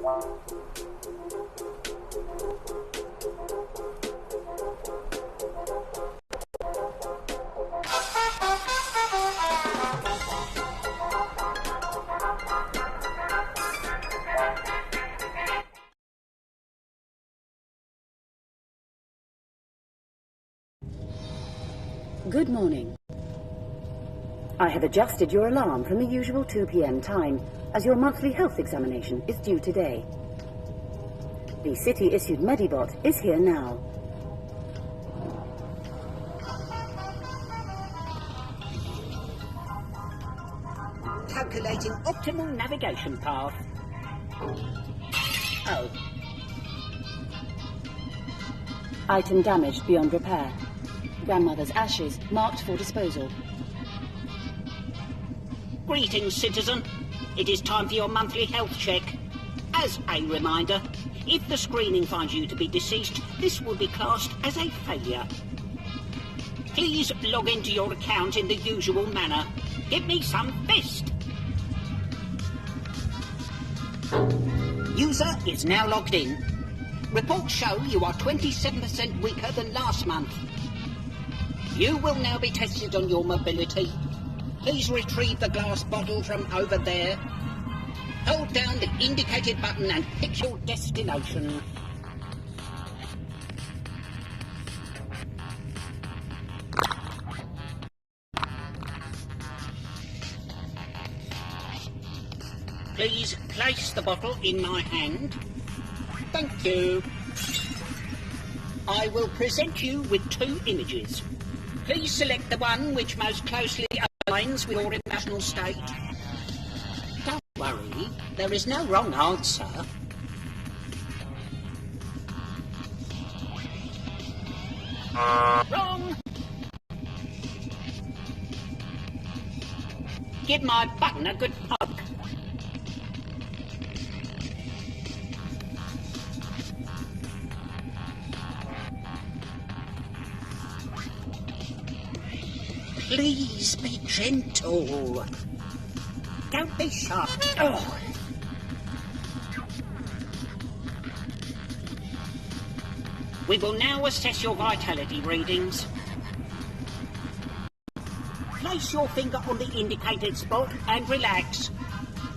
Good morning. I have adjusted your alarm from the usual 2 p.m. time, as your monthly health examination is due today. The city-issued Medibot is here now. Calculating optimal navigation path. Oh. Item damaged beyond repair. Grandmother's ashes marked for disposal. Greetings, citizen. It is time for your monthly health check. As a reminder, if the screening finds you to be deceased, this will be classed as a failure. Please log into your account in the usual manner. Give me some fist. User is now logged in. Reports show you are 27% weaker than last month. You will now be tested on your mobility. Please retrieve the glass bottle from over there. Hold down the indicated button and pick your destination. Please place the bottle in my hand. Thank you. I will present you with 2 images. Please select the one which most closely aligns with your emotional state. Don't worry, there is no wrong answer. Wrong! Give my button a good poke. Please be gentle. Don't be sharp. Oh. We will now assess your vitality readings. Place your finger on the indicated spot and relax.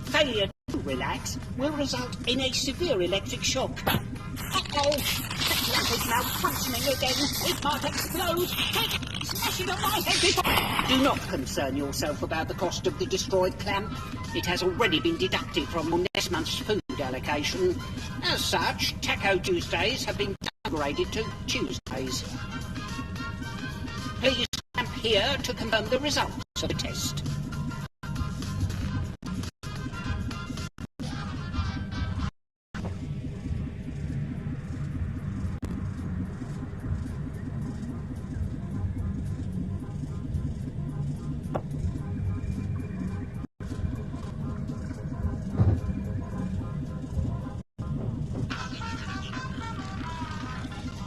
Failure to relax will result in a severe electric shock. Uh-oh! The lamp is malfunctioning again. It might explode. Smashing on my head. Do not concern yourself about the cost of the destroyed clamp. It has already been deducted from your next month's food allocation. As such, Taco Tuesdays have been downgraded to Tuesdays. Please clamp here to confirm the results of the test.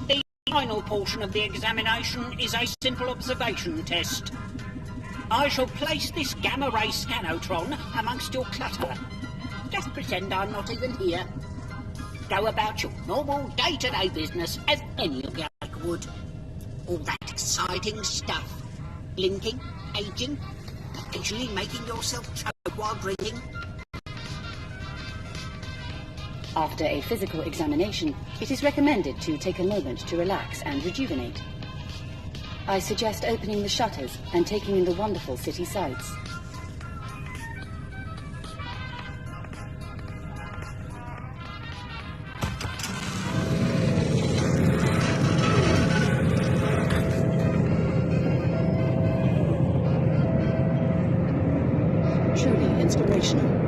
The final portion of the examination is a simple observation test. I shall place this gamma-ray scanotron amongst your clutter. Just pretend I'm not even here. Go about your normal day-to-day business as any organic would. All that exciting stuff. Blinking, aging, occasionally making yourself choke while drinking. After a physical examination, it is recommended to take a moment to relax and rejuvenate. I suggest opening the shutters and taking in the wonderful city sights. Truly inspirational.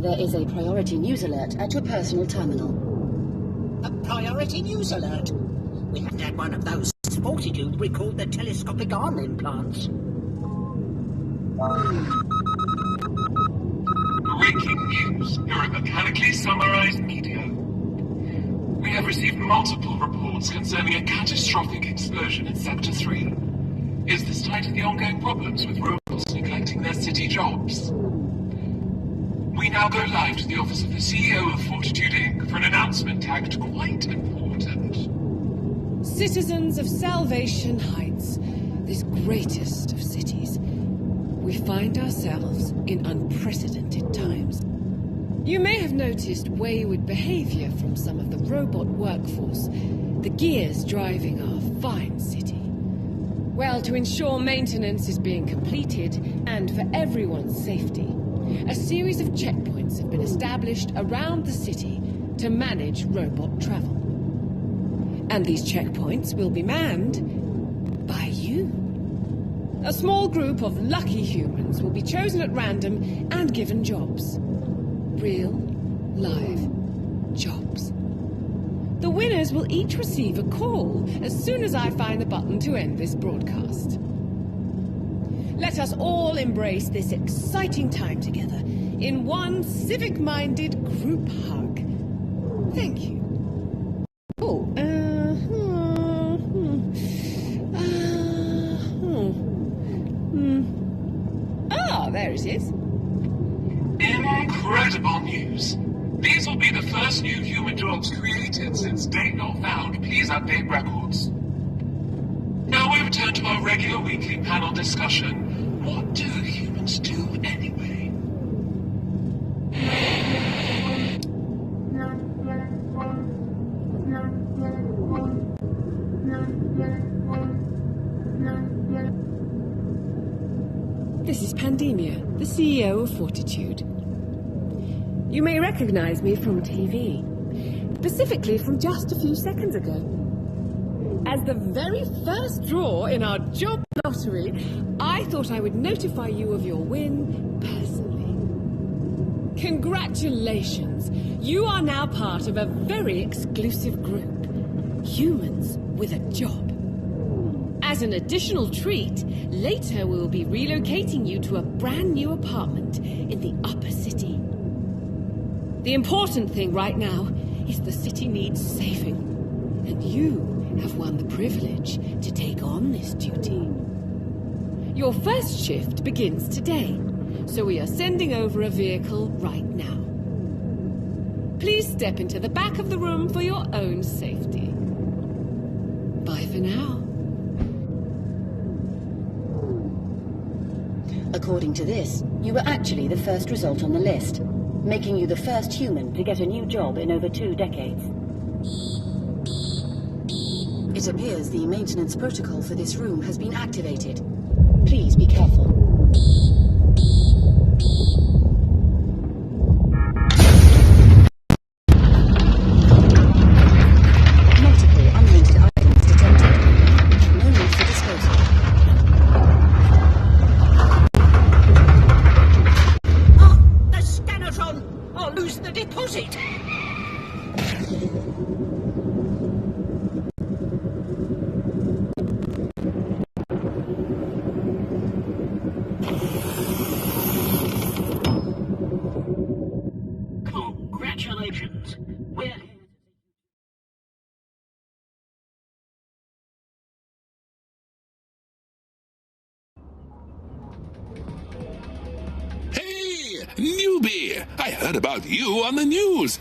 There is a priority news alert at your personal terminal. A priority news alert? We haven't had one of those since Fortitude recalled the telescopic arm implants. Breaking news, neuromechanically summarized media. We We have received multiple reports concerning a catastrophic explosion in Sector 3. Is this tied to the ongoing problems with robots neglecting their city jobs? We now go live to the office of the CEO of Fortitude Inc. for an announcement tagged quite important. Citizens of Salvation Heights, this greatest of cities, we find ourselves in unprecedented times. You may have noticed wayward behavior from some of the robot workforce, the gears driving our fine city. Well, to ensure maintenance is being completed, and for everyone's safety, a series of checkpoints have been established around the city to manage robot travel. And these checkpoints will be manned by you. A small group of lucky humans will be chosen at random and given jobs. Real, live jobs. The winners will each receive a call as soon as I find the button to end this broadcast. Let us all embrace this exciting time together in one civic-minded group hug. Thank you. Oh, there it is. Incredible news. These will be the first new human jobs created since date not found. Please update records. Now we return to our regular weekly panel discussion. What do humans do anyway? This is Pandemia, the CEO of Fortitude. You may recognize me from TV, specifically from just a few seconds ago. As the very first draw in our job lottery, I thought I would notify you of your win personally. Congratulations! You are now part of a very exclusive group. Humans with a job. As an additional treat, later we will be relocating you to a brand new apartment in the upper city. The important thing right now is the city needs saving, and you have won the privilege to take on this duty. Your first shift begins today, so we are sending over a vehicle right now. Please step into the back of the room for your own safety. Bye for now. According to this, you were actually the first result on the list, making you the first human to get a new job in over 2 decades. It appears the maintenance protocol for this room has been activated. Please be careful. Multiple unwanted items detected. No need for disposal. The scanner's on! I'll lose the deposit! Congratulations! We're... Hey, newbie! I heard about you on the news.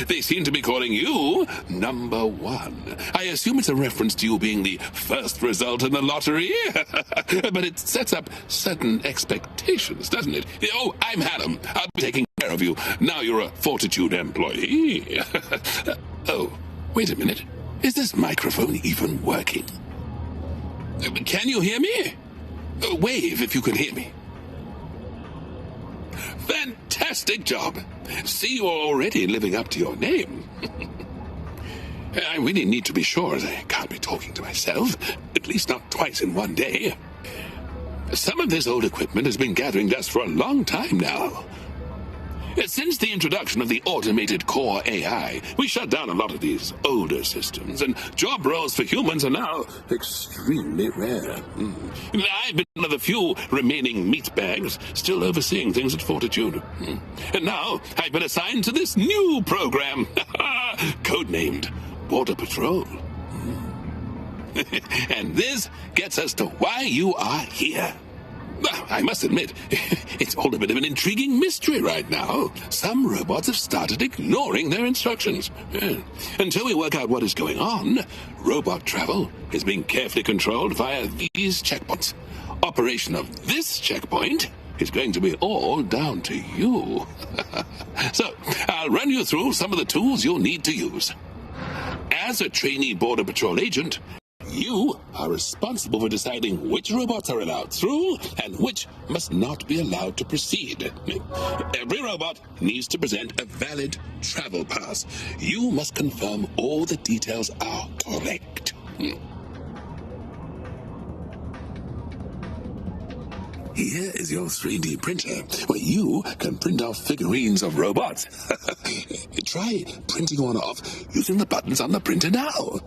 They seem to be calling you number 1. I assume it's a reference to you being the first result in the lottery. But it sets up certain expectations, doesn't it? Oh, I'm Adam. I'll be taking care of you. Now you're a Fortitude employee. Oh, wait a minute. Is this microphone even working? Can you hear me? Wave if you can hear me. Fantastic job. See, you're already living up to your name. I really need to be sure as I can't be talking to myself, at least not twice in one day. Some of this old equipment has been gathering dust for a long time now. Since the introduction of the automated core AI, we shut down a lot of these older systems, and job roles for humans are now extremely rare. I've been one of the few remaining meatbags still overseeing things at Fortitude. And now I've been assigned to this new program, codenamed Border Patrol. And this gets us to why you are here. Well, I must admit, it's all a bit of an intriguing mystery right now. Some robots have started ignoring their instructions. Until we work out what is going on, robot travel is being carefully controlled via these checkpoints. Operation of this checkpoint is going to be all down to you. So, I'll run you through some of the tools you'll need to use. As a trainee Border Patrol agent, you are responsible for deciding which robots are allowed through and which must not be allowed to proceed. Every robot needs to present a valid travel pass. You must confirm all the details are correct. Here is your 3D printer, where you can print off figurines of robots. Try printing one off using the buttons on the printer now.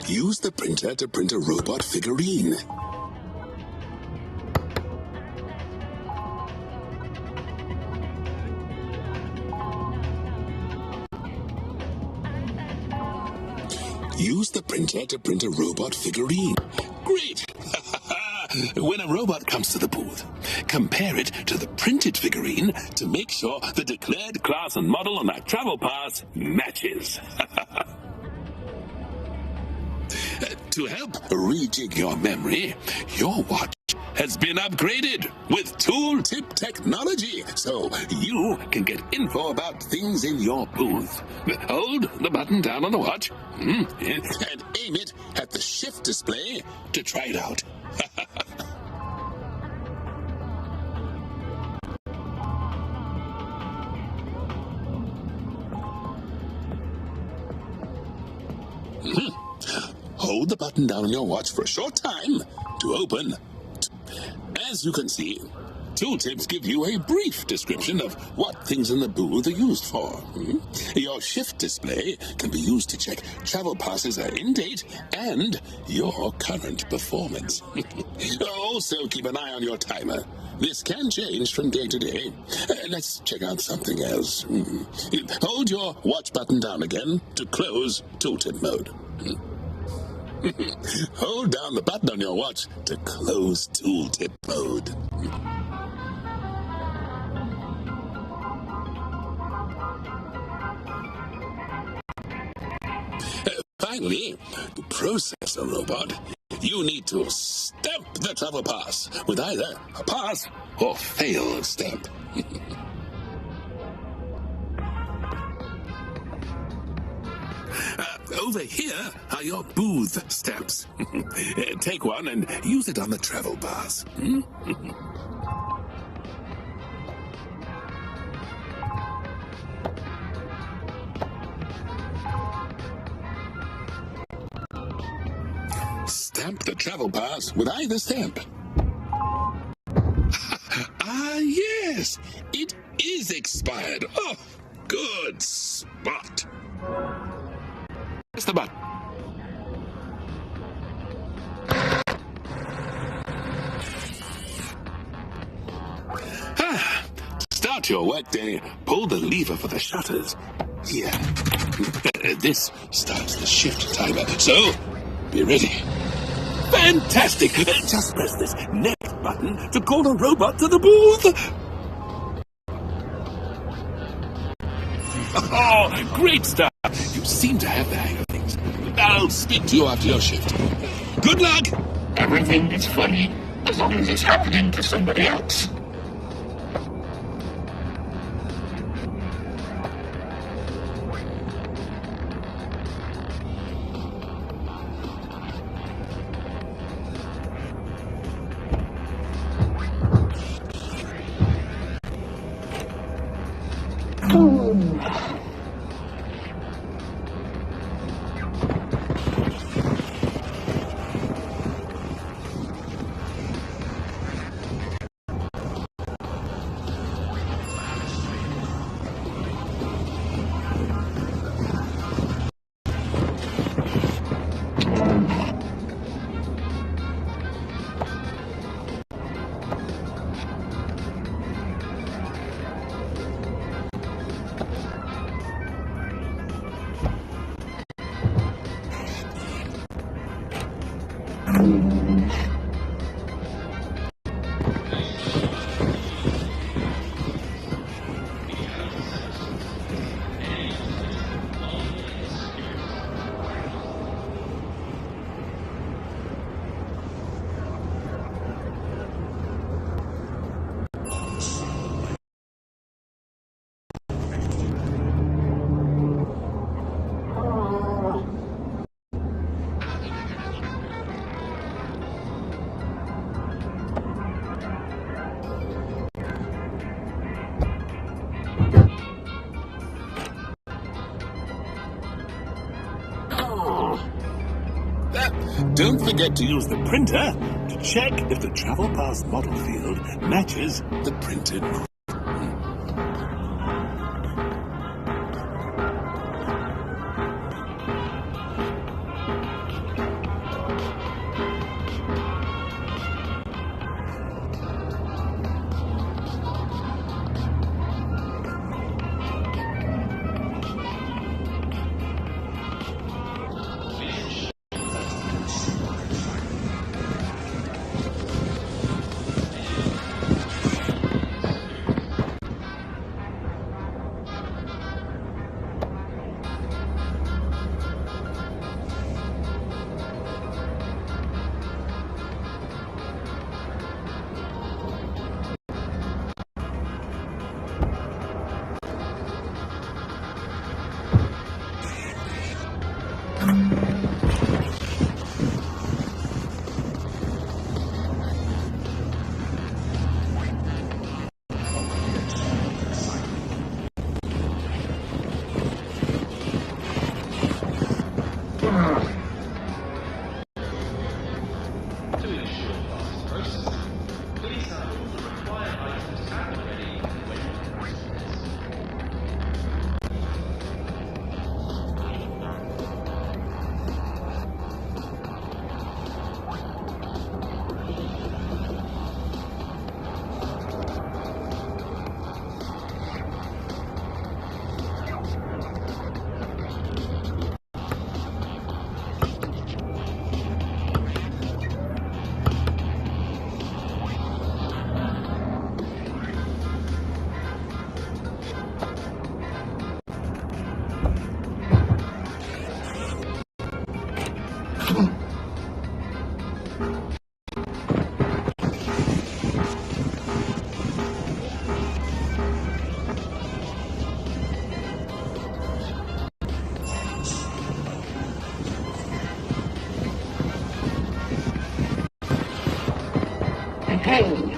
Use the printer to print a robot figurine. Use the printer to print a robot figurine. Great! When a robot comes to the booth, compare it to the printed figurine to make sure the declared class and model on that travel pass matches. To help rejig your memory, your watch has been upgraded with tooltip technology, so you can get info about things in your booth. Hold the button down on the watch and aim it at the shift display to try it out. Hold the button down on your watch for a short time to open. As you can see, tooltips give you a brief description of what things in the booth are used for. Your shift display can be used to check travel passes are in date and your current performance. Also, keep an eye on your timer. This can change from day to day. Let's check out something else. Hold your watch button down again to close tooltip mode. Hold down the button on your watch to close tooltip mode. Finally, to process a robot, you need to stamp the travel pass with either a pass or fail stamp. Over here are your booth stamps. Take one and use it on the travel pass. Stamp the travel pass with either stamp. Ah, yes! It is expired. Oh, good spot. Press the button. To start your workday, pull the lever for the shutters. Here. This starts the shift timer, so be ready. Fantastic! Just press this next button to call a robot to the booth. Oh, great stuff! You seem to have the hang of things. I'll speak to you after your shift. Good luck! Everything is funny, as long as it's happening to somebody else. don't forget to use the printer to check if the travel pass model field matches the printed. Hey!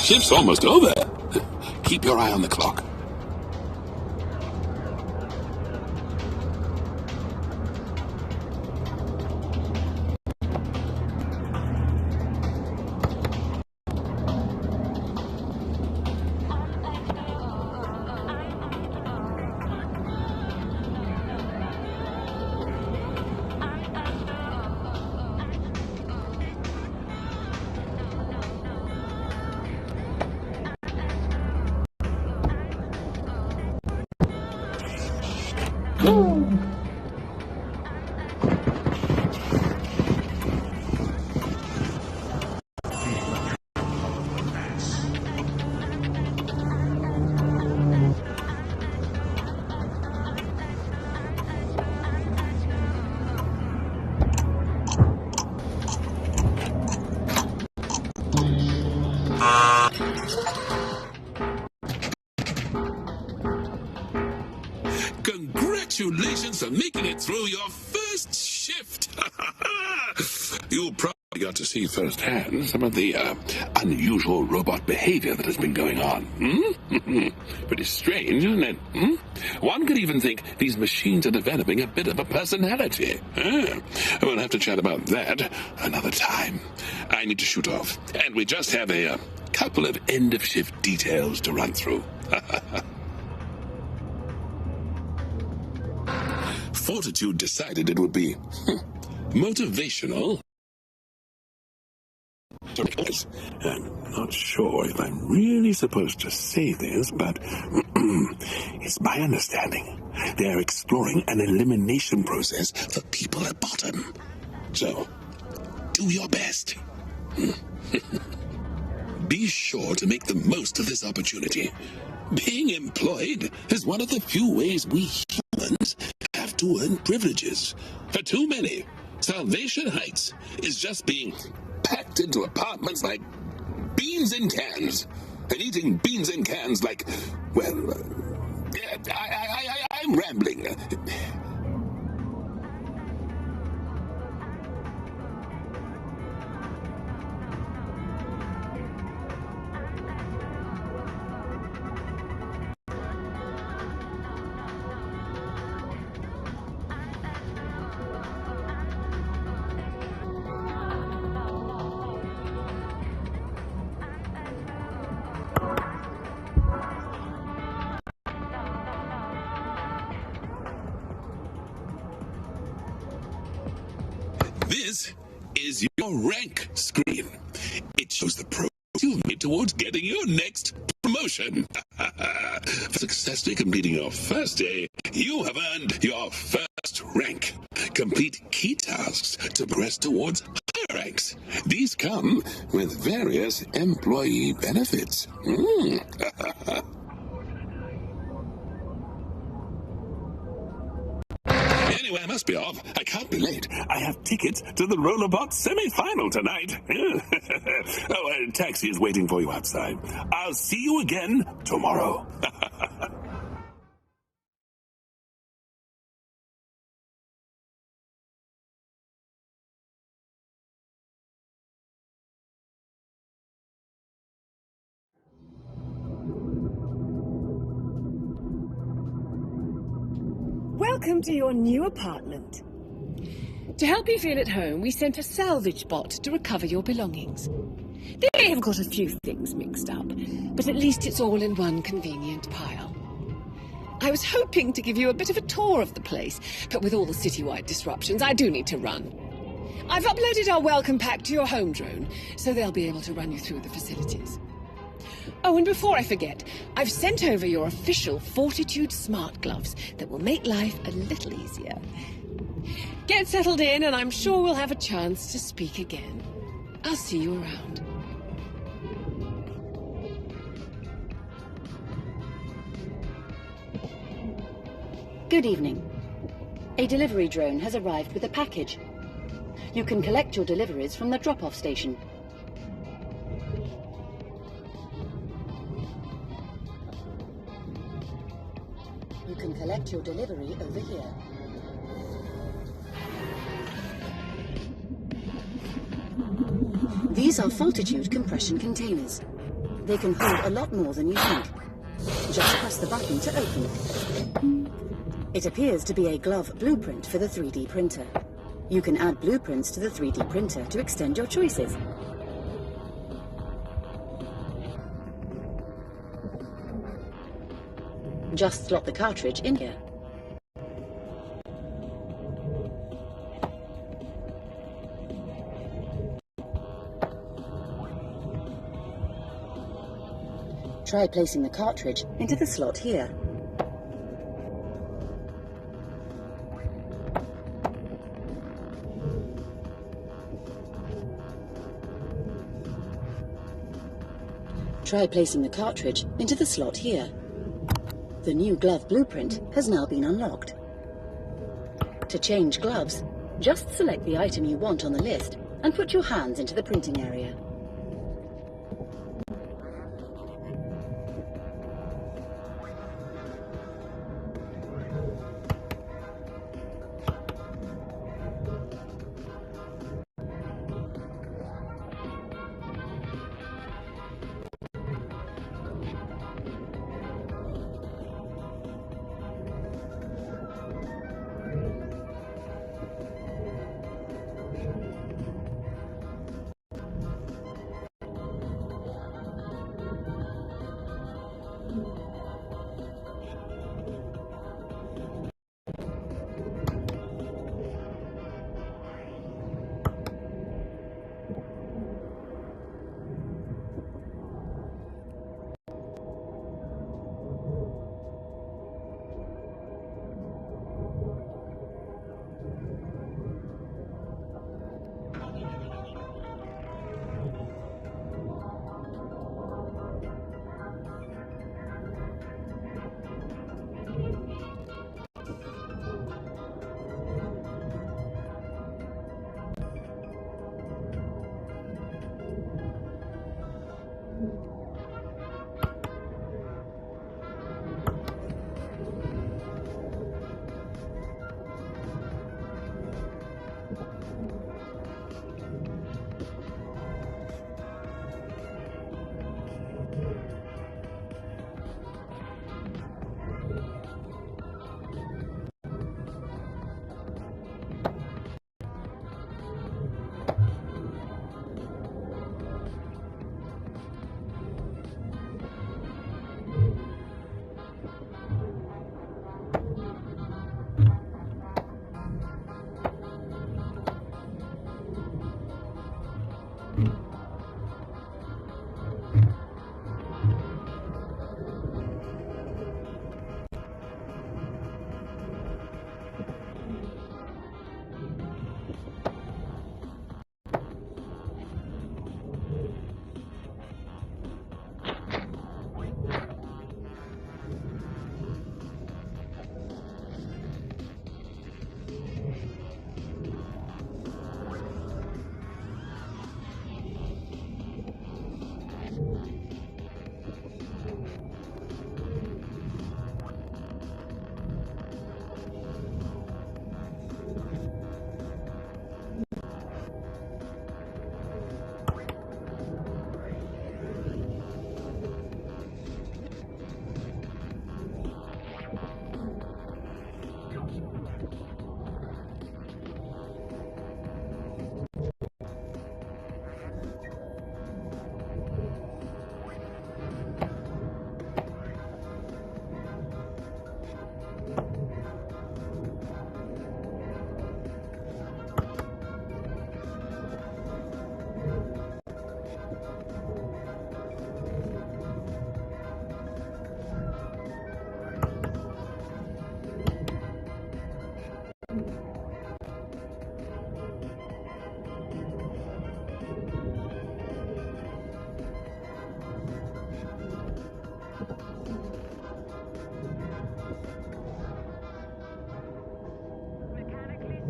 Shift's almost over. Keep your eye on the clock. Congratulations on making it through your first shift. You probably got to see firsthand some of the unusual robot behavior that has been going on. Pretty strange, isn't it? One could even think these machines are developing a bit of a personality. We'll have to chat about that another time. I need to shoot off, and we just have a couple of end-of-shift details to run through. Fortitude decided it would be motivational. I'm not sure if I'm really supposed to say this, but it's my understanding they're exploring an elimination process for people at bottom. So, do your best. Be sure to make the most of this opportunity. Being employed is one of the few ways we humans have to earn privileges. For too many, Salvation Heights is just being packed into apartments like beans in cans. And eating beans in cans like, well, I'm rambling. This is your rank screen. It shows the progress you've made towards getting your next promotion. For successfully completing your first day, you have earned your first rank. Complete key tasks to progress towards higher ranks. These come with various employee benefits. Anyway, I must be off. I can't be late. I have tickets to the Rollerbot semi-final tonight. A taxi is waiting for you outside. I'll see you again tomorrow. Welcome to your new apartment. To help you feel at home, we sent a salvage bot to recover your belongings. They may have got a few things mixed up, but at least it's all in one convenient pile. I was hoping to give you a bit of a tour of the place, but with all the citywide disruptions, I do need to run. I've uploaded our welcome pack to your home drone, so they'll be able to run you through the facilities. Oh, and before I forget, I've sent over your official Fortitude smart gloves that will make life a little easier. Get settled in, and I'm sure we'll have a chance to speak again. I'll see you around. Good evening. A delivery drone has arrived with a package. You can collect your deliveries from the drop-off station. You can collect your delivery over here. These are Fortitude compression containers. They can hold a lot more than you think. Just press the button to open. It appears to be a glove blueprint for the 3D printer. You can add blueprints to the 3D printer to extend your choices. Just slot the cartridge in here. Try placing the cartridge into the slot here. Try placing the cartridge into the slot here. The new glove blueprint has now been unlocked. To change gloves, just select the item you want on the list and put your hands into the printing area. Mechanically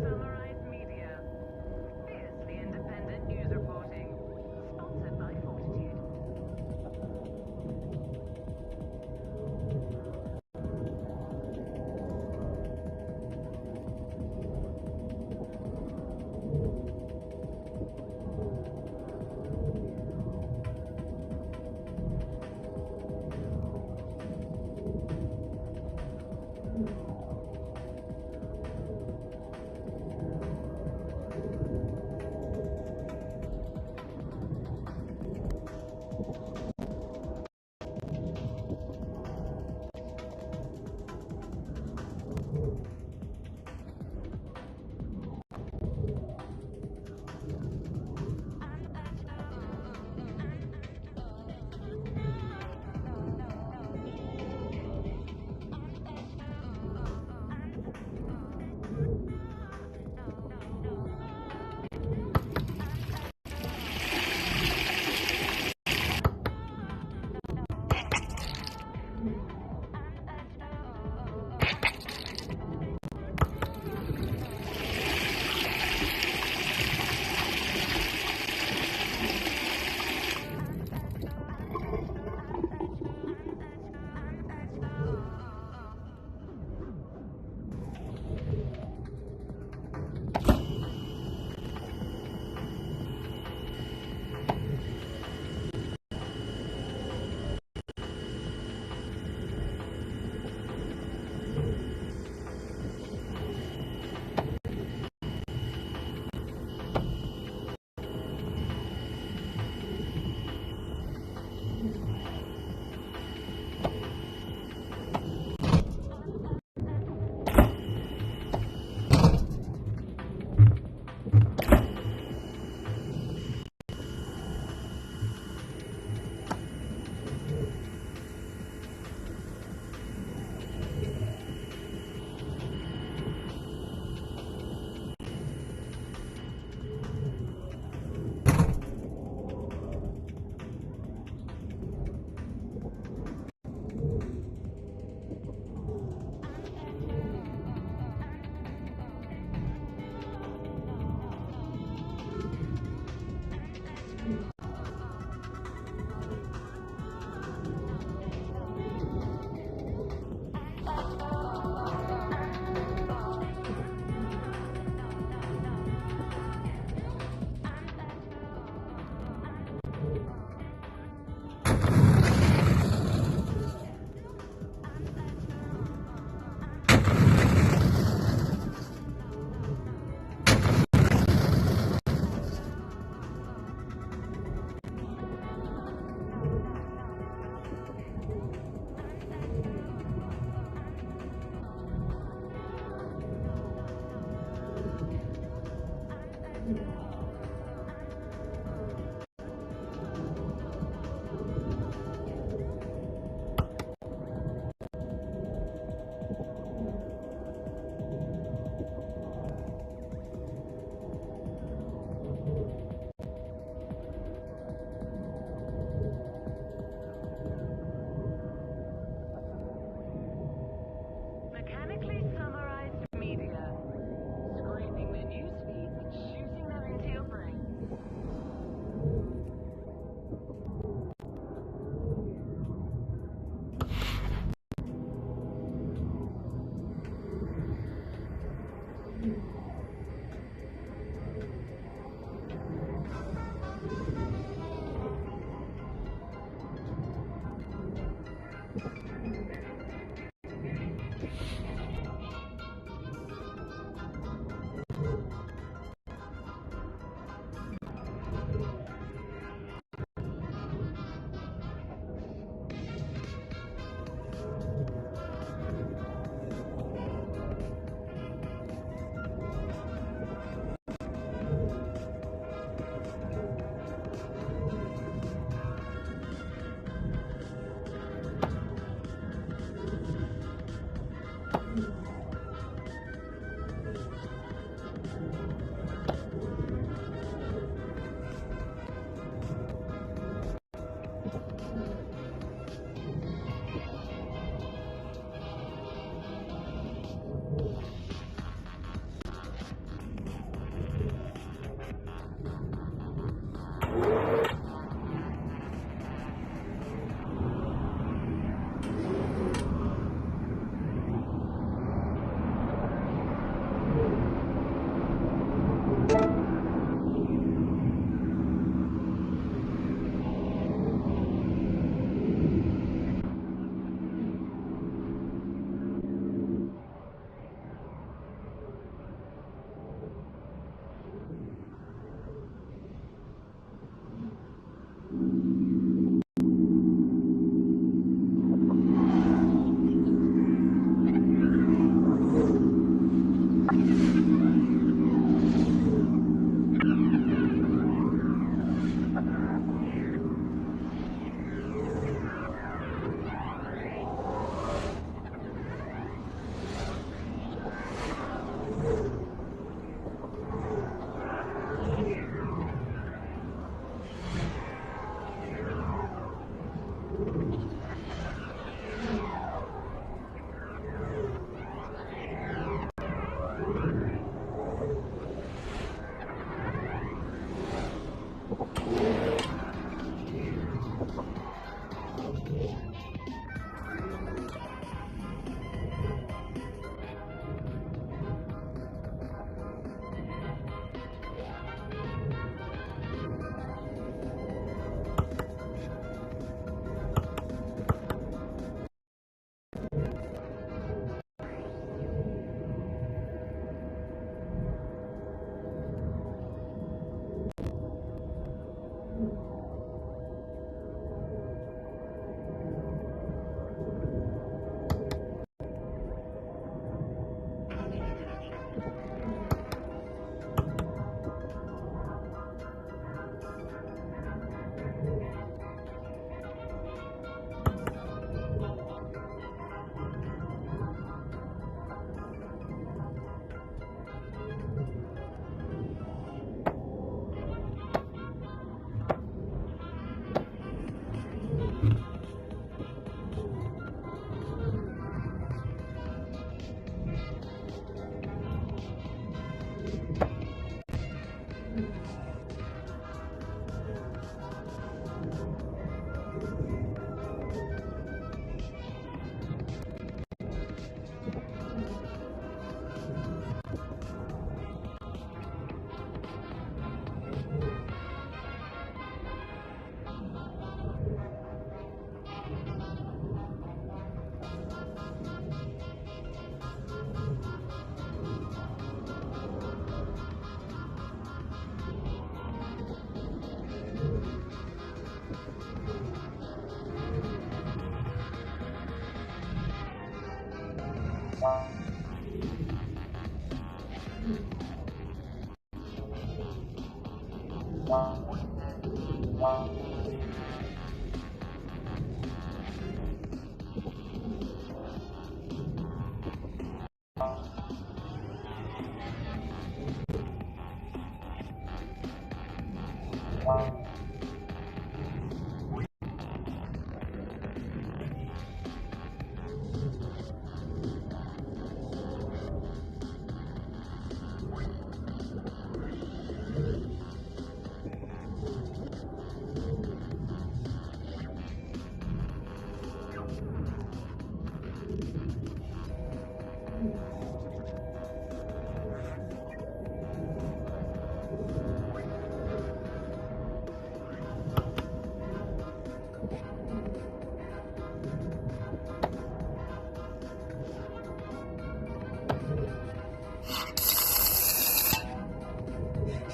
summarized media. Fiercely independent news reporting. Sponsored by Fortitude.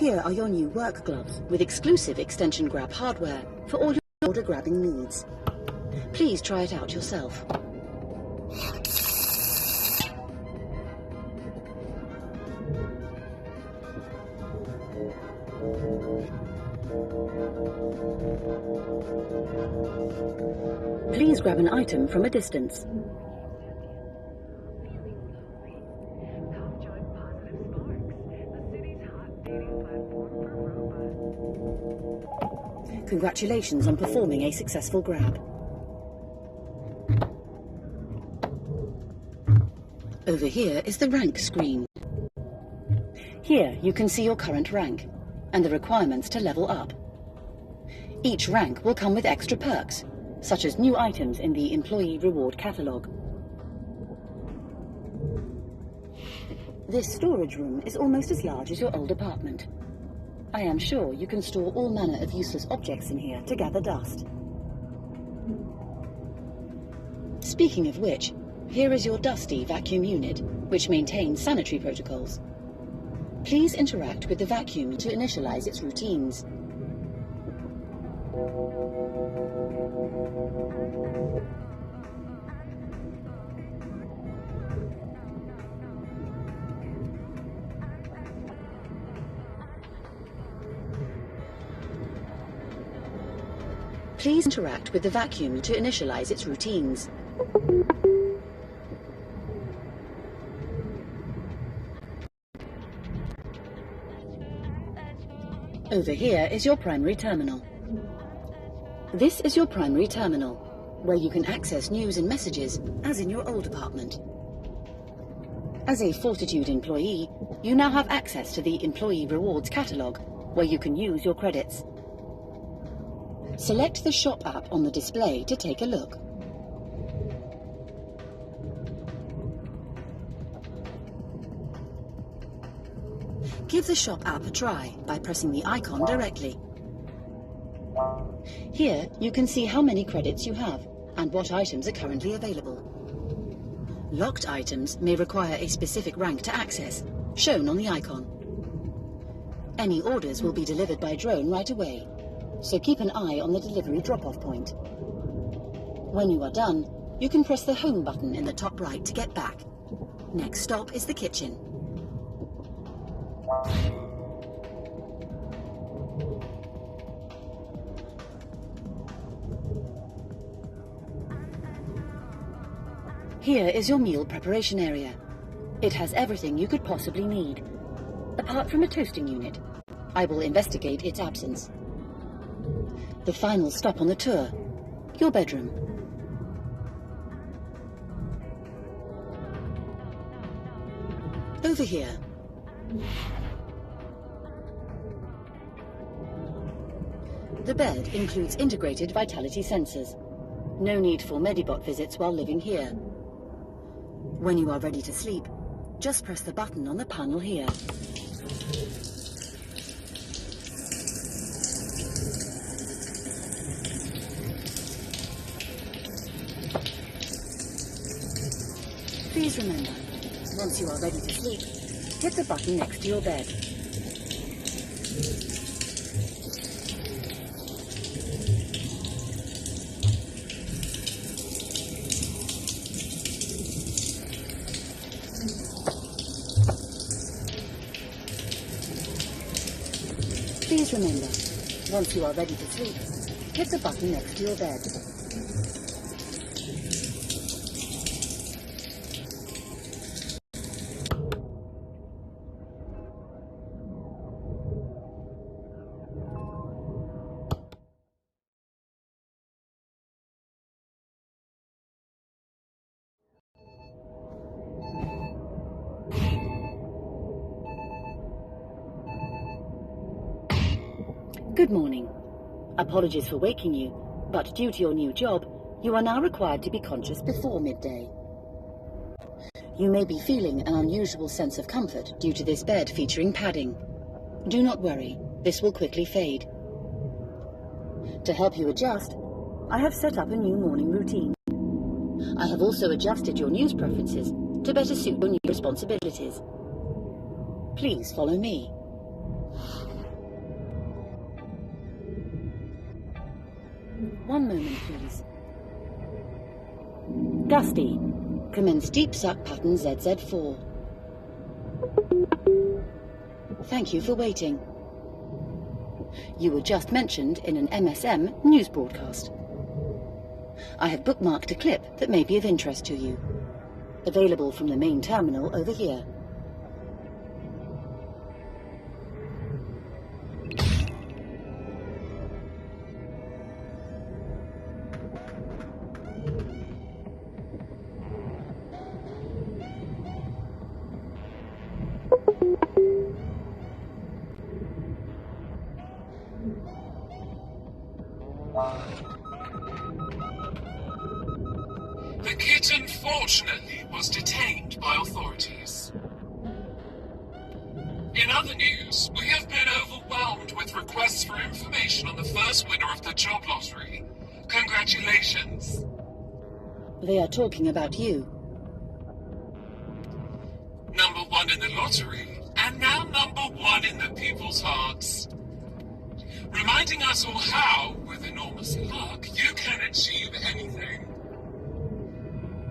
Here are your new work gloves with exclusive extension grab hardware for all your order grabbing needs. Please try it out yourself. Please grab an item from a distance. Congratulations on performing a successful grab. Over here is the rank screen. Here you can see your current rank and the requirements to level up. Each rank will come with extra perks, such as new items in the employee reward catalogue. This storage room is almost as large as your old apartment. I am sure you can store all manner of useless objects in here to gather dust. Speaking of which, here is your dusty vacuum unit, which maintains sanitary protocols. Please interact with the vacuum to initialize its routines. Please interact with the vacuum to initialize its routines. Over here is your primary terminal. This is your primary terminal, where you can access news and messages, as in your old apartment. As a Fortitude employee, you now have access to the Employee Rewards catalogue, where you can use your credits. Select the Shop app on the display to take a look. Give the Shop app a try by pressing the icon directly. Here you can see how many credits you have and what items are currently available. Locked items may require a specific rank to access, shown on the icon. Any orders will be delivered by drone right away, so keep an eye on the delivery drop-off point. When you are done, you can press the Home button in the top right to get back. Next stop is the kitchen. Here is your meal preparation area. It has everything you could possibly need, apart from a toasting unit. I will investigate its absence. The final stop on the tour, your bedroom. Over here. The bed includes integrated vitality sensors. No need for Medibot visits while living here. When you are ready to sleep, just press the button on the panel here. Please remember, once you are ready to sleep, hit the button next to your bed. Please remember, once you are ready to sleep, hit the button next to your bed. Good morning. Apologies for waking you, but due to your new job, you are now required to be conscious before midday. You may be feeling an unusual sense of comfort due to this bed featuring padding. Do not worry, this will quickly fade. To help you adjust, I have set up a new morning routine. I have also adjusted your news preferences to better suit your new responsibilities. Please follow me. One moment, please. Dusty. Commence deep suck pattern ZZ4. Thank you for waiting. You were just mentioned in an MSM news broadcast. I have bookmarked a clip that may be of interest to you. Available from the main terminal over here. The kitten, fortunately, was detained by authorities. In other news, we have been overwhelmed with requests for information on the first winner of the job lottery. Congratulations. They are talking about you. Number one in the lottery, and now number one in the people's hearts. Reminding us all how, with enormous luck, you can achieve anything.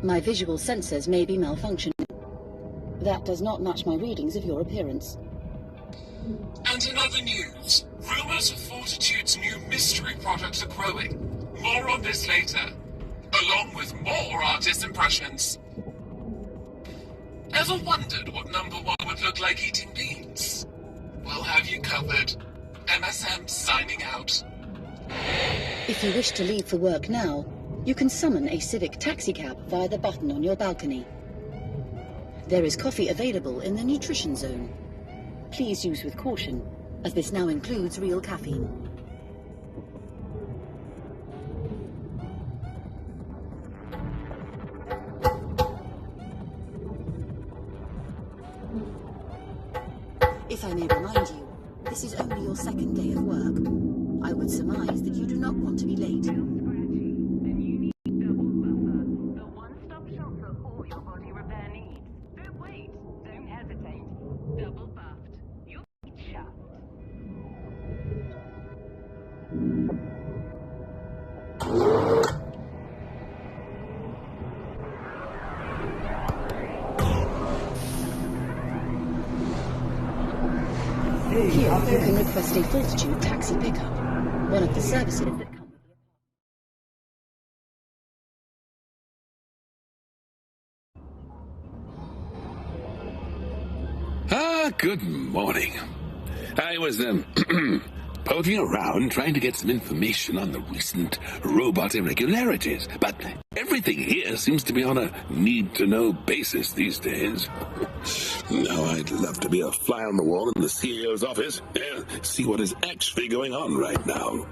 My visual sensors may be malfunctioning. That does not match my readings of your appearance. And in other news, rumors of Fortitude's new mystery products are growing. More on this later, along with more artist impressions. Ever wondered what number one would look like eating beans? We'll have you covered. MSM signing out. If you wish to leave for work now, you can summon a civic taxicab via the button on your balcony. There is coffee available in the nutrition zone. Please use with caution, as this now includes real caffeine. If I may remind you, this is only your second day of work. I would surmise that you do not want to be late. Scratchy, then you need Double Buffer, the one-stop shop for all your body repair needs. Don't wait, don't hesitate. Double buffed. You'll be chuffed. Here, you can request a Fortitude taxi pickup, one of the services that come with Ah, good morning. I was, poking around trying to get some information on the recent robot irregularities, but everything here seems to be on a need-to-know basis these days. Now I'd love to be a fly on the wall in the CEO's office, see what is actually going on right now.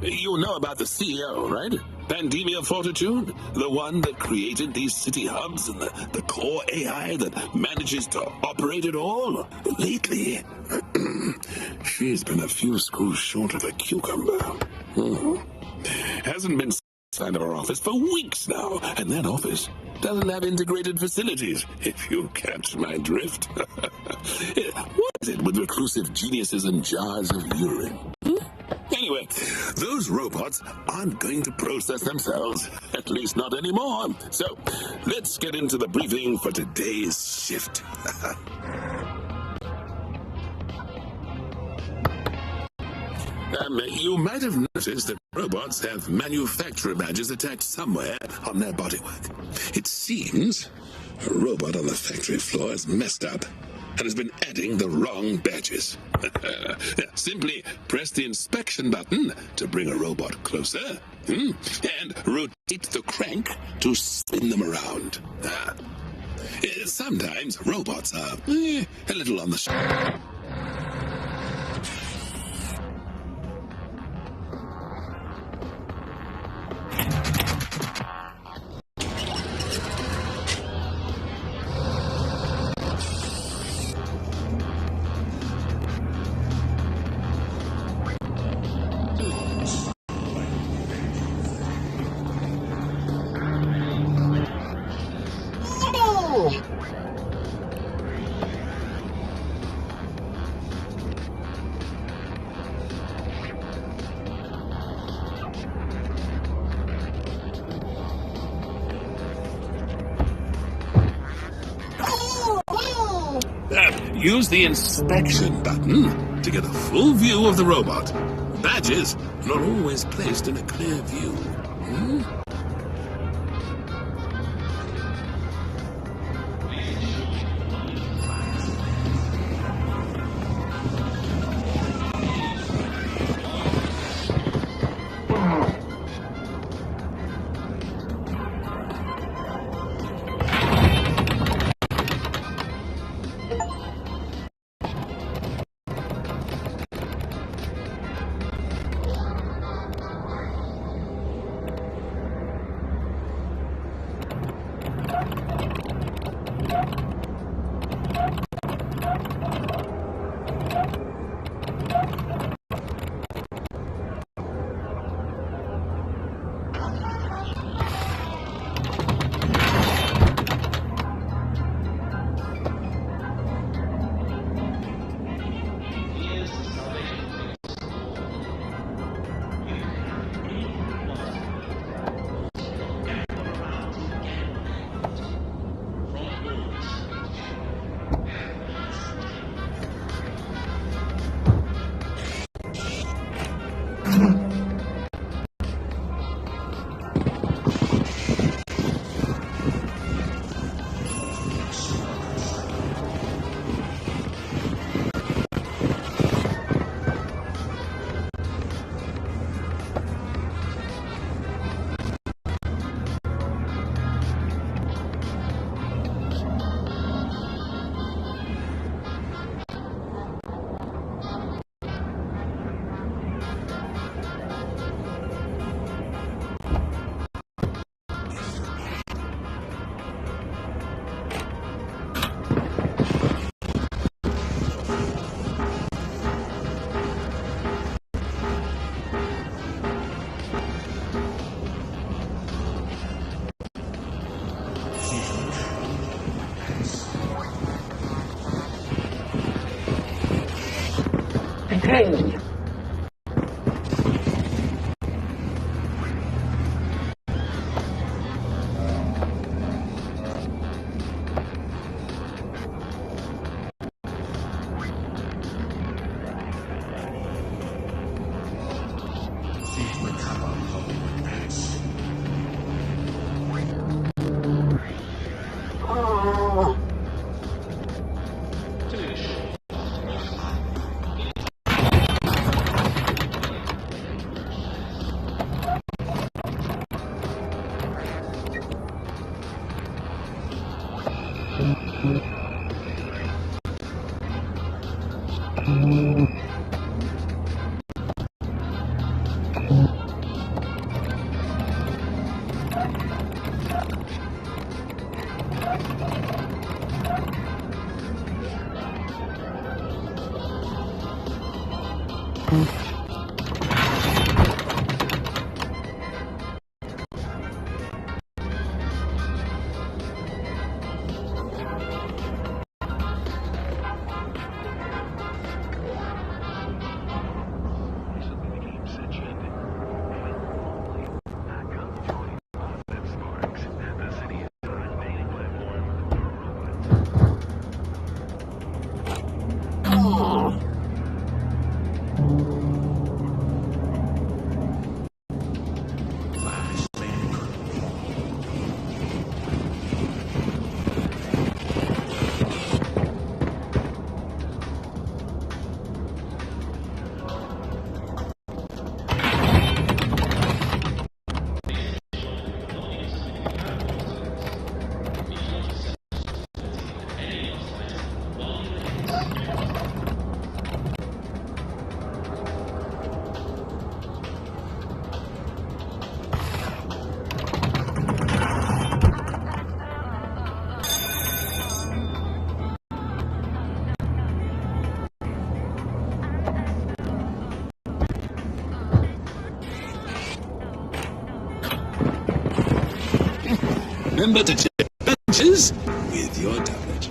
You know about the CEO, right? Pandemia Fortitude? The one that created these city hubs and the core AI that manages to operate it all? Lately, she's been a few screws short of a cucumber. Hasn't been inside of our office for weeks now, and that office doesn't have integrated facilities, if you catch my drift. What is it with reclusive geniuses and jars of urine? Anyway, those robots aren't going to process themselves, at least not anymore. So, let's get into the briefing for today's shift. You might have noticed that robots have manufacturer badges attached somewhere on their bodywork. It seems a robot on the factory floor has messed up and has been adding the wrong badges. Simply press the inspection button to bring a robot closer, and rotate the crank to spin them around. Sometimes robots are a little on the Use the inspection button to get a full view of the robot. Badges are not always placed in a clear view. Hey! remember to check badges with your tablet.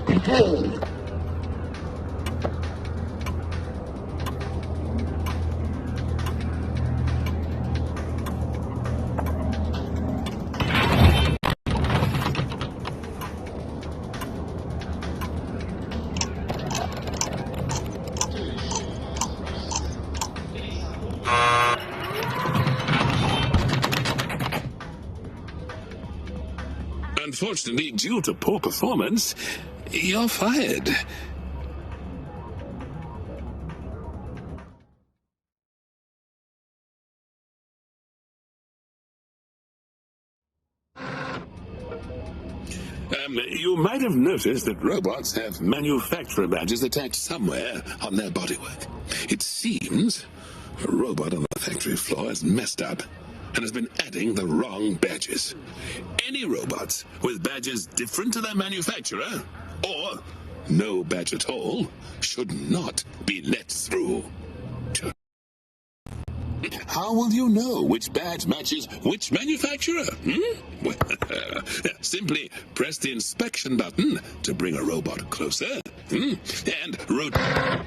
Control. Unfortunately, due to poor performance, you're fired. You might have noticed that robots have manufacturer badges attached somewhere on their bodywork. It seems a robot on the factory floor has messed up and has been adding the wrong badges. Any robots with badges different to their manufacturer, or no badge at all, should not be let through. How will you know which badge matches which manufacturer? Well, simply press the inspection button to bring a robot closer, and rotate.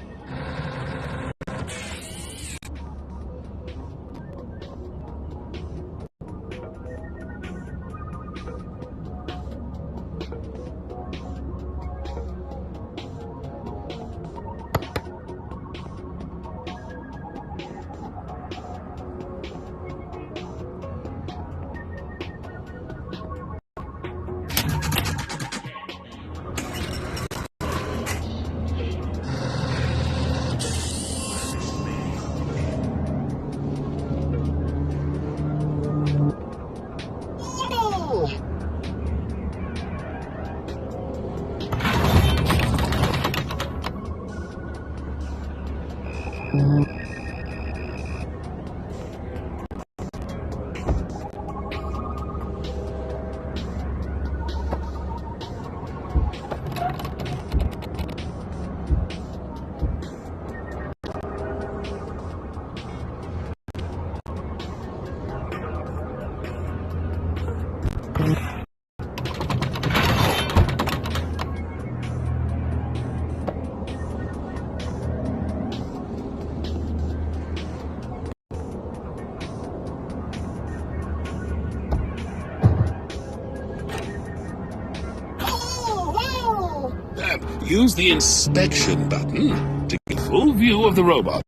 Use the inspection button to get a full view of the robot.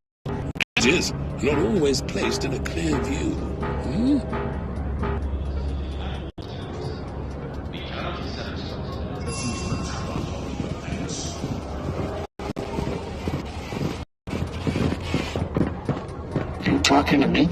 Badges not always placed in a clear view. You talking to me?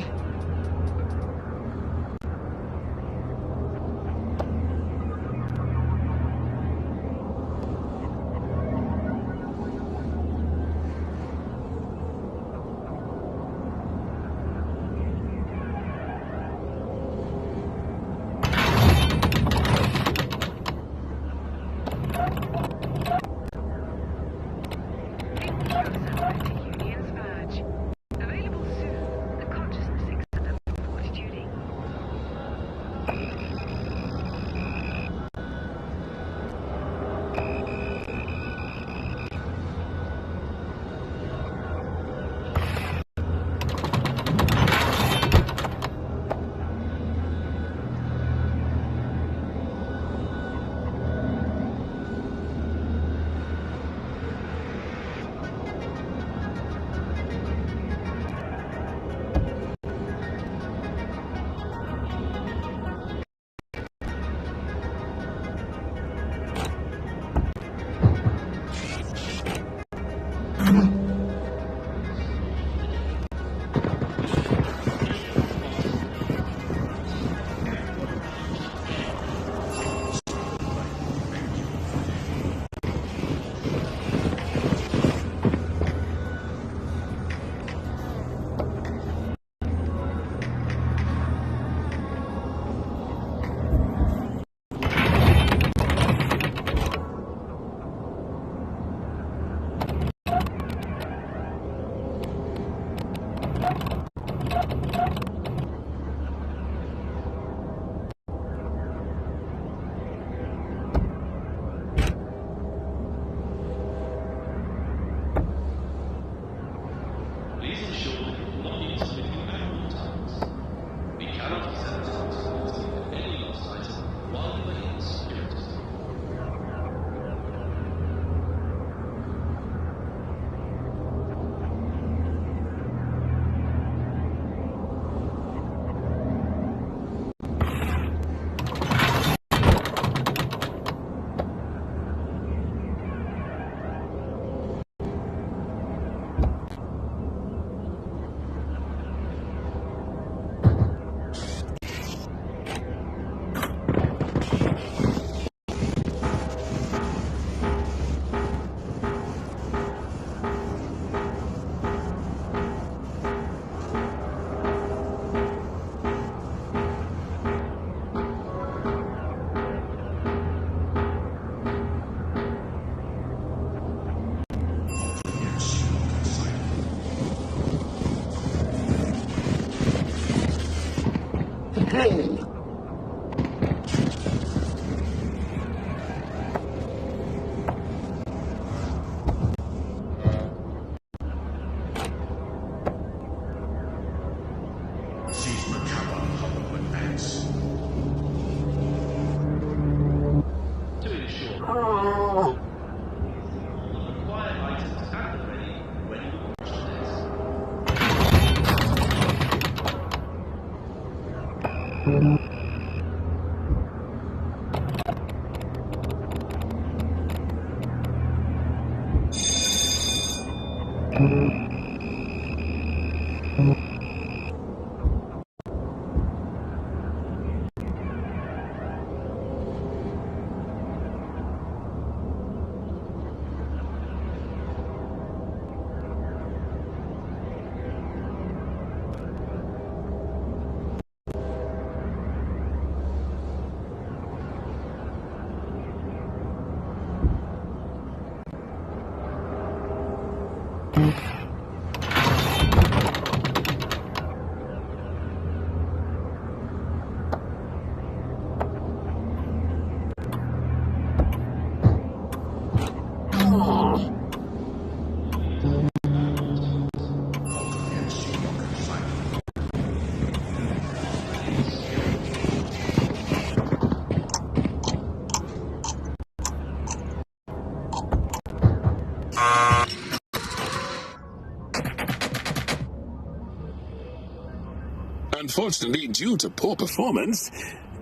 Unfortunately, due to poor performance,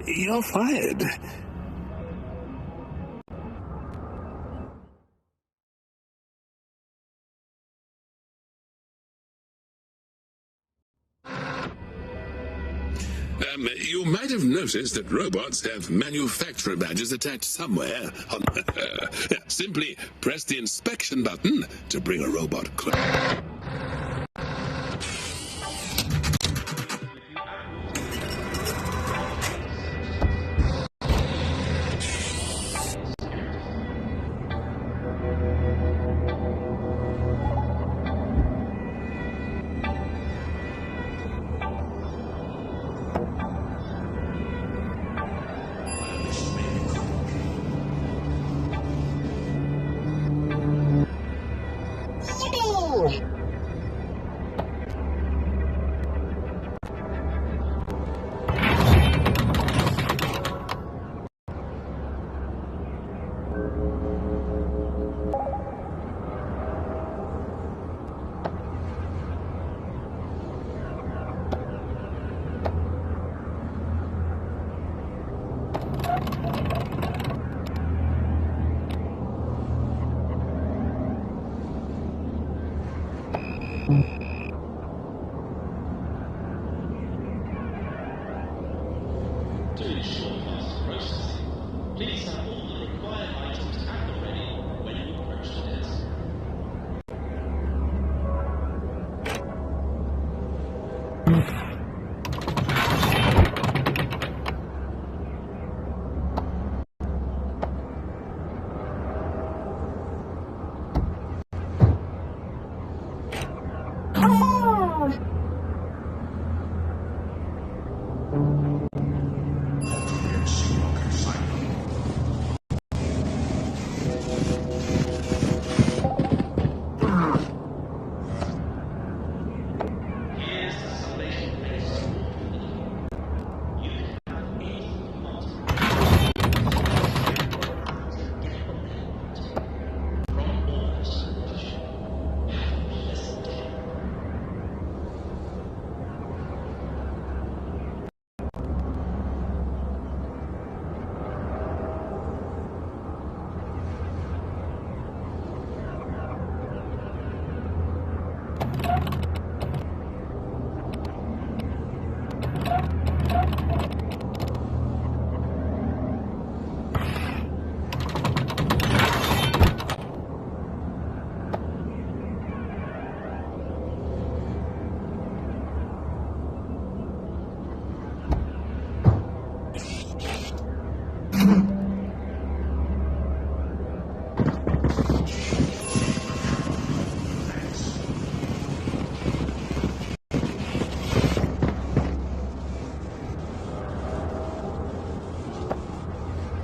you're fired. You might have noticed that robots have manufacturer badges attached somewhere on... Simply press the inspection button to bring a robot close.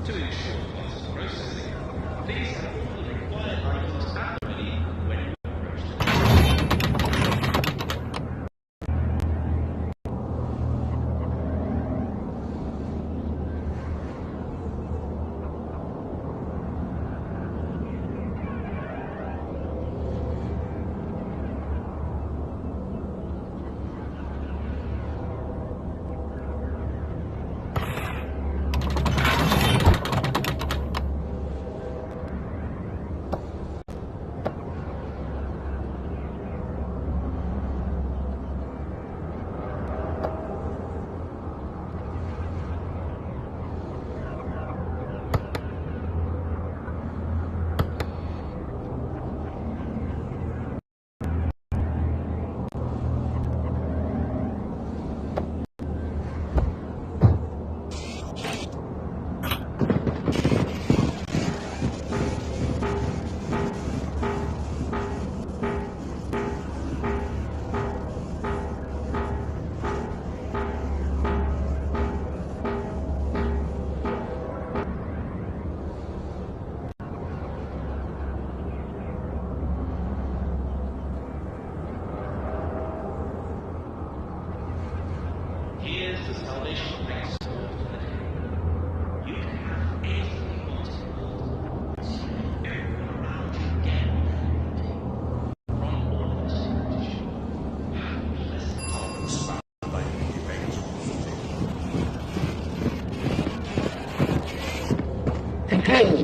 To ensure faster processing, please have all the required items at the ready when you approach the Here's the salvation place for today. You can have anything you want in the world. Everyone around you again. From all of us to show. Have a pleasant time. Control.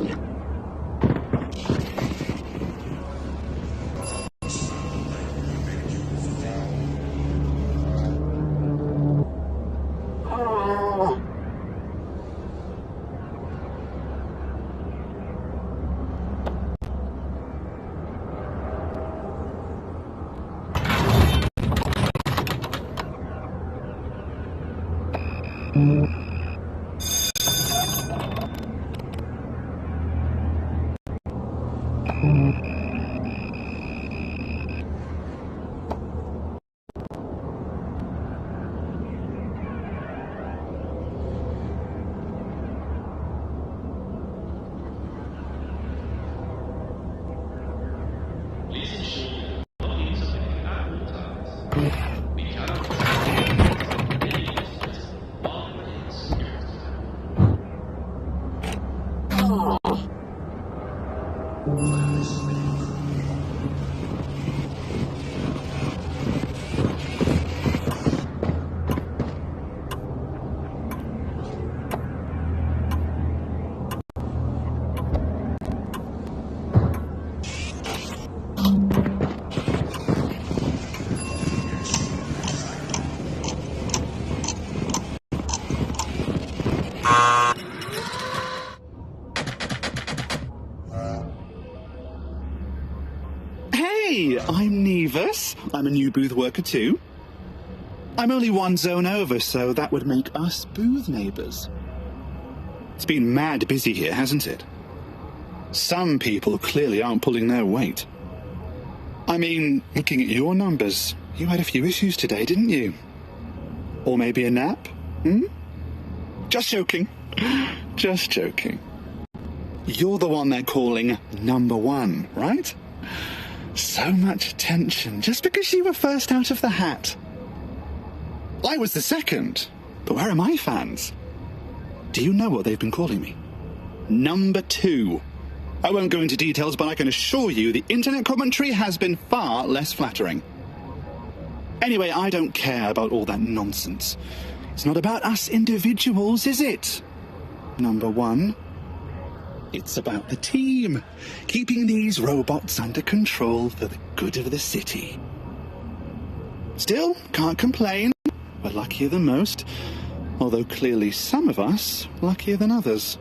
Please ensure that logins are with you at all times. We cannot any visitors while we're in security. Hey, I'm Nevis. I'm a new booth worker too. I'm only one zone over, so that would make us booth neighbours. It's been mad busy here, hasn't it? Some people clearly aren't pulling their weight. I mean, looking at your numbers, you had a few issues today, didn't you? Or maybe a nap? Just joking. Just joking. You're the one they're calling number one, right? So much attention just because you were first out of the hat. I was the second, but where are my fans? Do you know what they've been calling me? Number two. I won't go into details, but I can assure you the internet commentary has been far less flattering. Anyway, I don't care about all that nonsense. It's not about us individuals, is it? Number one. It's about the team, keeping these robots under control for the good of the city. Still, can't complain. We're luckier than most, although clearly some of us luckier than others.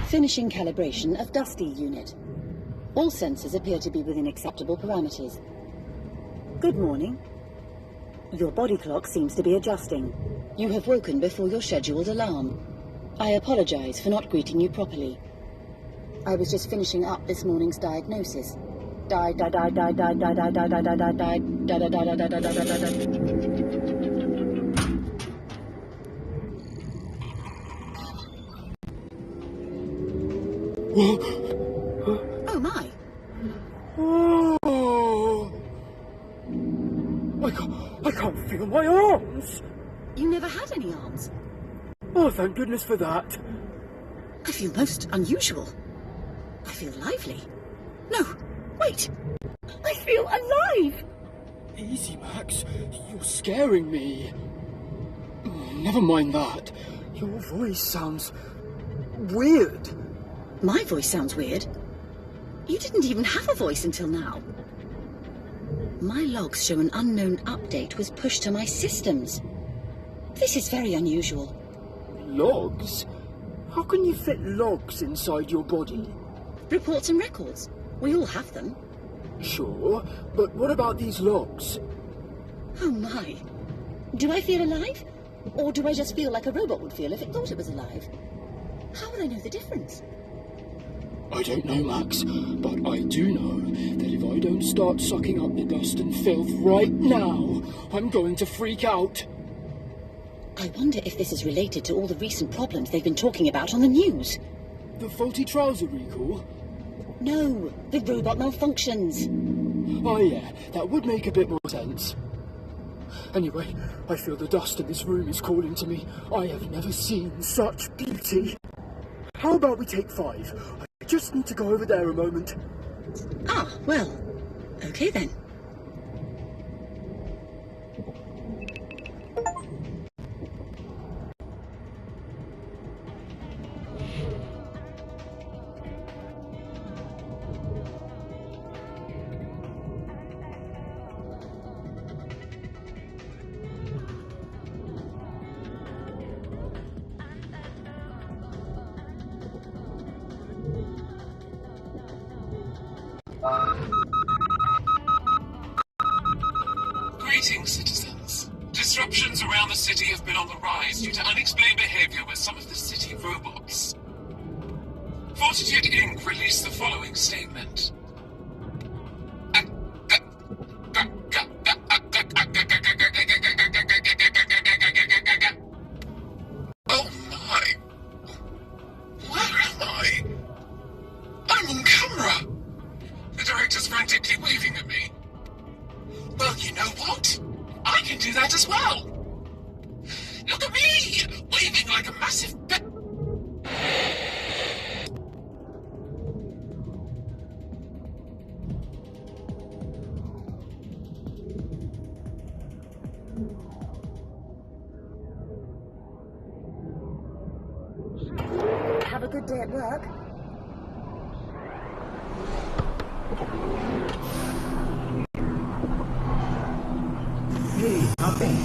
Finishing calibration of Dusty unit. All sensors appear to be within acceptable parameters. Good morning. Your body clock seems to be adjusting. You have woken before your scheduled alarm. I apologize for not greeting you properly. I was just finishing up this morning's diagnosis. Oh my. Oh. I can't feel my arms. You never had any arms. Oh, thank goodness for that. I feel most unusual. I feel lively. No, wait. I feel alive. Easy, Max. You're scaring me. Never mind that. Your voice sounds weird. My voice sounds weird. You didn't even have a voice until now. My logs show an unknown update was pushed to my systems. This is very unusual. Logs? How can you fit logs inside your body? Reports and records. We all have them. Sure, but what about these logs? Oh my. Do I feel alive? Or do I just feel like a robot would feel if it thought it was alive? How would I know the difference? I don't know, Max, but I do know that if I don't start sucking up the dust and filth right now, I'm going to freak out. I wonder if this is related to all the recent problems they've been talking about on the news. The faulty trouser recall? No, the robot malfunctions. Oh yeah, that would make a bit more sense. Anyway, I feel the dust in this room is calling to me. I have never seen such beauty. How about we take 5? I just need to go over there a moment. Ah, well, okay then. Greetings, citizens. Disruptions around the city have been on the rise due to unexplained behavior with some of the city robots. Fortitude Inc. released the following statement. Oh my! Where am I? I'm on camera! The director's frantically waving at me. Well, you know what? I can do that as well! Look at me! Waving like a massive Have a good day at work. Hey, nothing.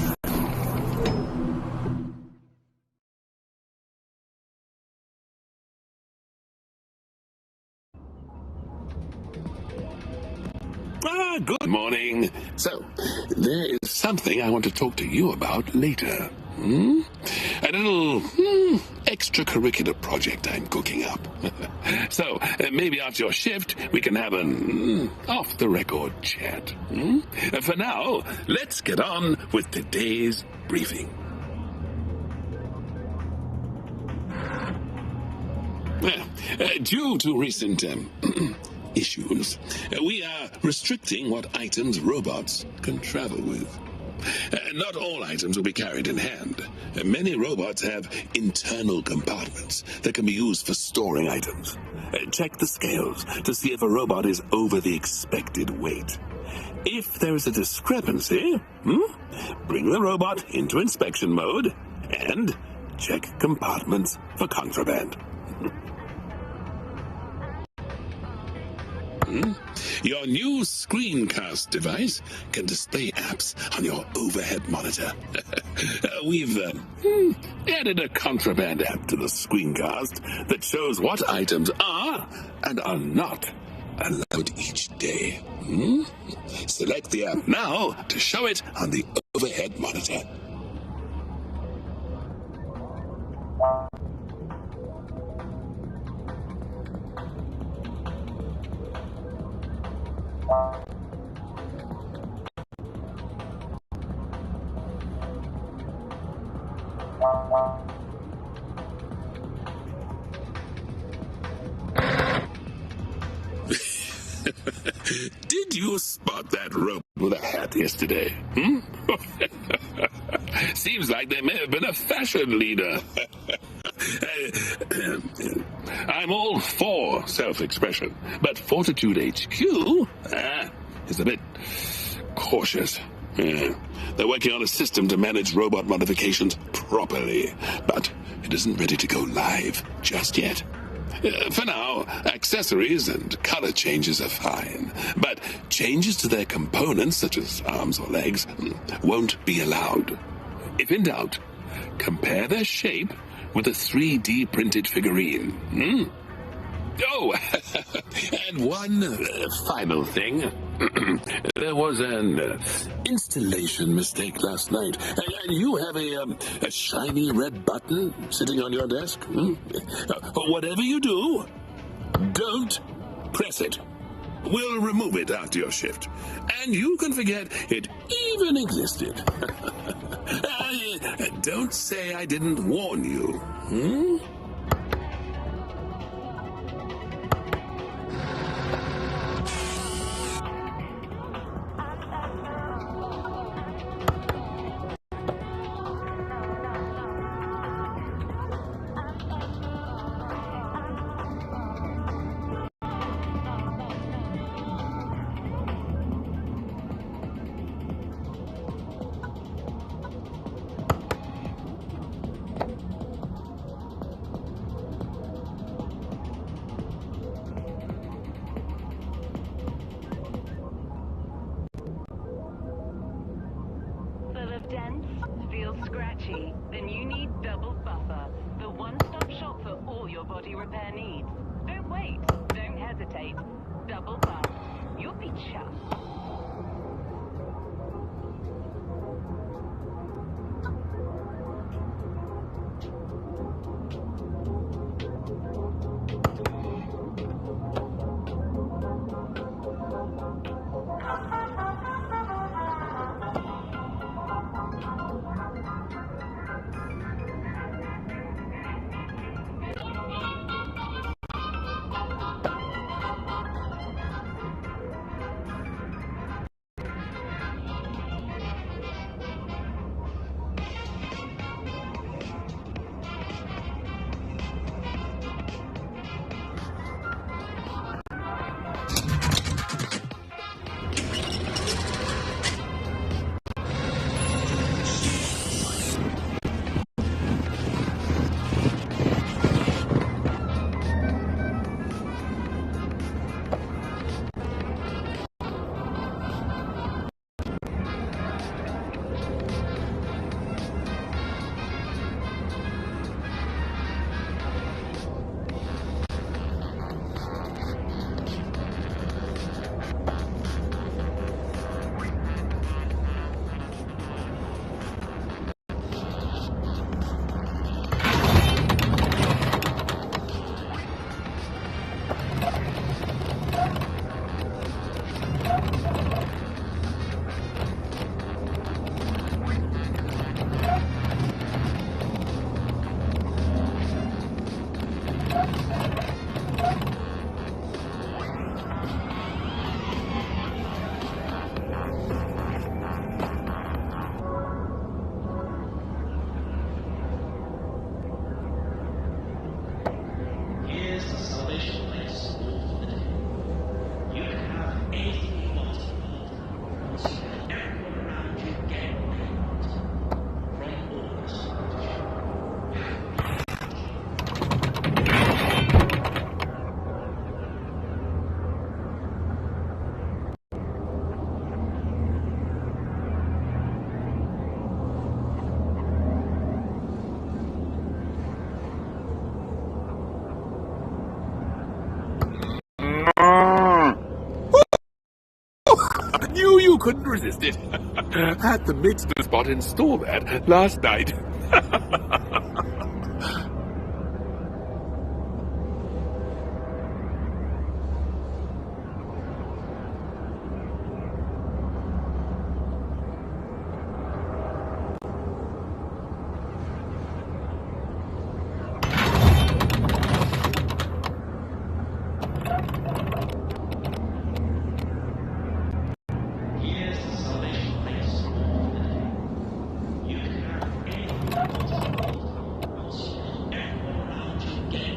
Good morning. So, there is something I want to talk to you about later. A little extracurricular project I'm cooking up. So, maybe after your shift, we can have an off-the-record chat. For now, let's get on with today's briefing. Due to recent issues, we are restricting what items robots can travel with. Not all items will be carried in hand. Many robots have internal compartments that can be used for storing items. Check the scales to see if a robot is over the expected weight. If there is a discrepancy, bring the robot into inspection mode and check compartments for contraband. Your new screencast device can display apps on your overhead monitor. We've added a contraband app to the screencast that shows what items are and are not allowed each day. Select the app now to show it on the overhead monitor. Did you spot that robot with a hat yesterday? Seems like they may have been a fashion leader. I'm all for self-expression, but Fortitude HQ is a bit cautious. They're working on a system to manage robot modifications properly, but it isn't ready to go live just yet. For now, accessories and color changes are fine, but changes to their components, such as arms or legs, won't be allowed. If in doubt, compare their shape with a 3D printed figurine. Oh, and one final thing. There was an installation mistake last night, and you have a shiny red button sitting on your desk. Whatever you do, don't press it. We'll remove it after your shift, and you can forget it even existed. Don't say I didn't warn you. Feels scratchy? Then you need Double Buffer, the one-stop shop for all your body repair needs. Don't wait, don't hesitate. Double Buff. You'll be chuffed. knew you couldn't resist it. Had the Midster spot installed that last night. Here's the salvation place for all the day. You can have any everyone around you get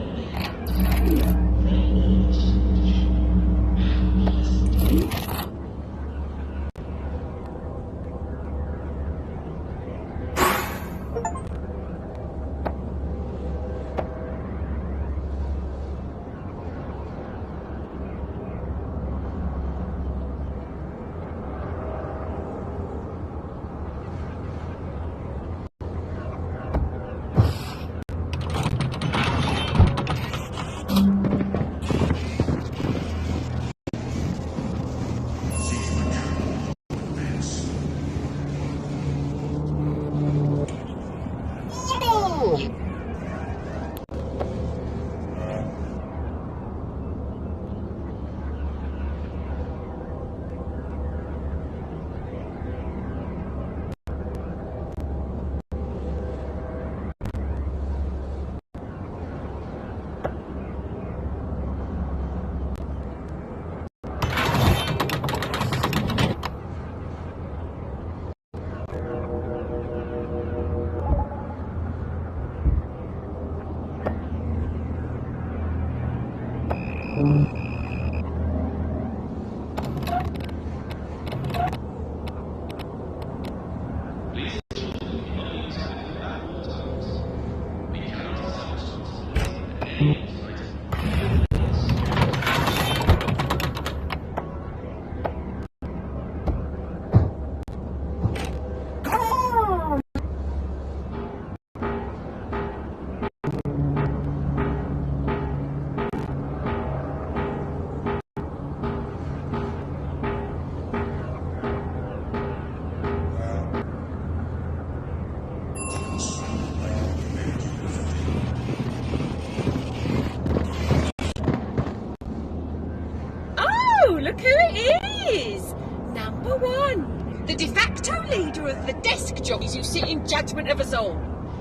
Look who it is! Number one, the de facto leader of the desk jockeys who sit in judgment of us all.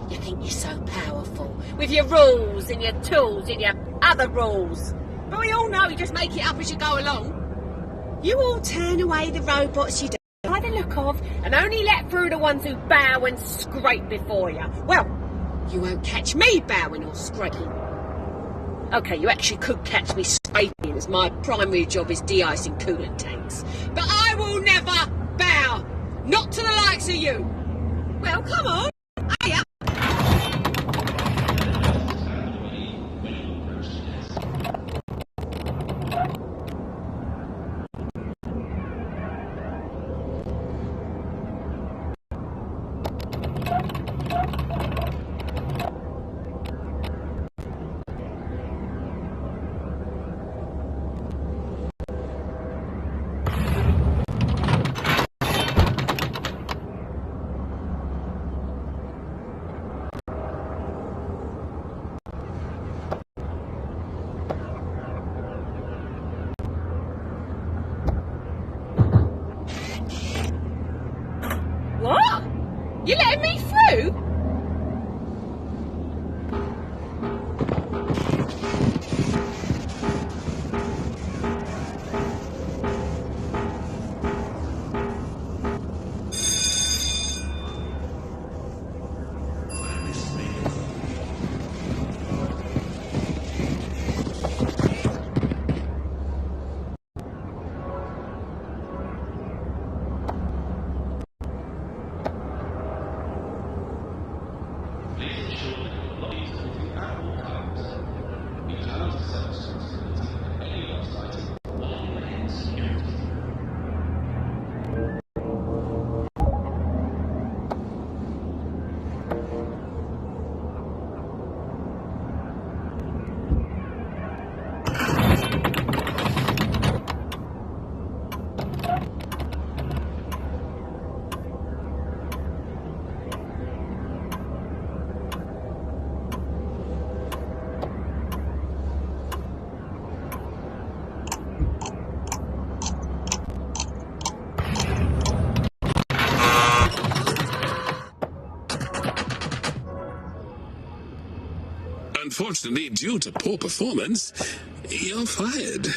You think you're so powerful, with your rules and your tools and your other rules. But we all know you just make it up as you go along. You all turn away the robots you don't like the look of, and only let through the ones who bow and scrape before you. Well, you won't catch me bowing or scraping. Okay, you actually could catch me scraping, as my primary job is de-icing coolant tanks. But I will never bow! Not to the likes of you! Well, come on! Hey up! Unfortunately, due to poor performance, you're fired.